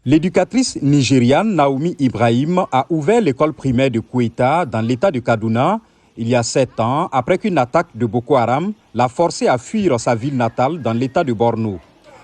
L'éducatrice nigériane Naomi Ibrahim a ouvert l'école primaire de Koueta dans l'état de Kaduna il y a 7 ans après qu'une attaque de Boko Haram l'a forcée à fuir sa ville natale dans l'état de Borno.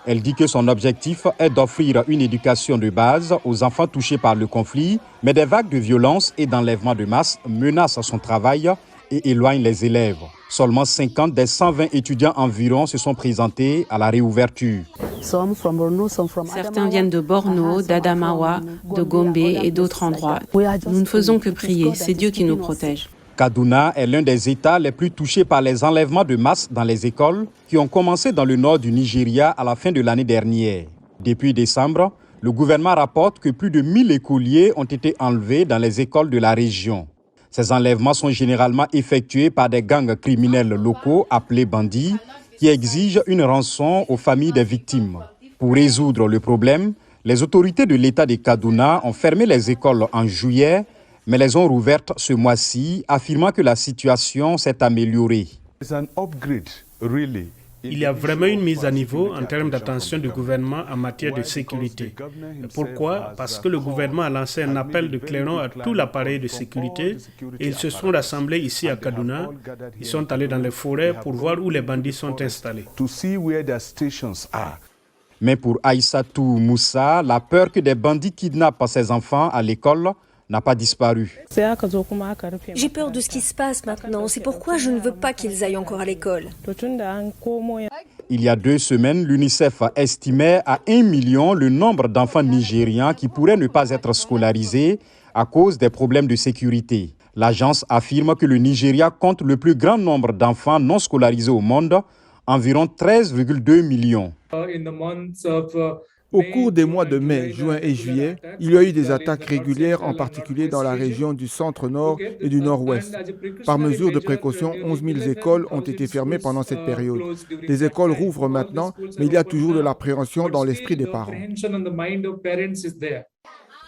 Elle dit que son objectif est d'offrir une éducation de base aux enfants touchés par le conflit, mais des vagues de violence et d'enlèvement de masse menacent son travail et éloignent les élèves. Seulement 50 des 120 étudiants environ se sont présentés à la réouverture. Certains viennent de Borno, d'Adamawa, de Gombe et d'autres endroits. Nous ne faisons que prier, c'est Dieu qui nous protège. Kaduna est l'un des États les plus touchés par les enlèvements de masse dans les écoles qui ont commencé dans le nord du Nigeria à la fin de l'année dernière. Depuis décembre, le gouvernement rapporte que plus de 1000 écoliers ont été enlevés dans les écoles de la région. Ces enlèvements sont généralement effectués par des gangs criminels locaux appelés bandits qui exigent une rançon aux familles des victimes. Pour résoudre le problème, les autorités de l'État de Kaduna ont fermé les écoles en juillet, mais les ont rouvertes ce mois-ci, affirmant que la situation s'est améliorée. Il y a vraiment une mise à niveau en termes d'attention du gouvernement en matière de sécurité. Pourquoi? Parce que le gouvernement a lancé un appel de clairon à tout l'appareil de sécurité et ils se sont rassemblés ici à Kaduna. Ils sont allés dans les forêts pour voir où les bandits sont installés. Mais pour Aïssatou Moussa, la peur que des bandits kidnappent ses enfants à l'école n'a pas disparu. J'ai peur de ce qui se passe maintenant, c'est pourquoi je ne veux pas qu'ils aillent encore à l'école. Il y a 2 semaines, l'UNICEF estimait à 1 million le nombre d'enfants nigérians qui pourraient ne pas être scolarisés à cause des problèmes de sécurité. L'agence affirme que le Nigeria compte le plus grand nombre d'enfants non scolarisés au monde, environ 13,2 millions. Au cours des mois de mai, juin et juillet, il y a eu des attaques régulières, en particulier dans la région du centre-nord et du nord-ouest. Par mesure de précaution, 11 000 écoles ont été fermées pendant cette période. Les écoles rouvrent maintenant, mais il y a toujours de l'appréhension dans l'esprit des parents.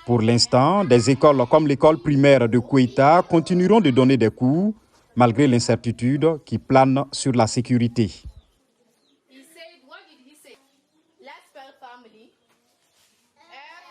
Pour l'instant, des écoles comme l'école primaire de Koueta continueront de donner des cours, malgré l'incertitude qui plane sur la sécurité.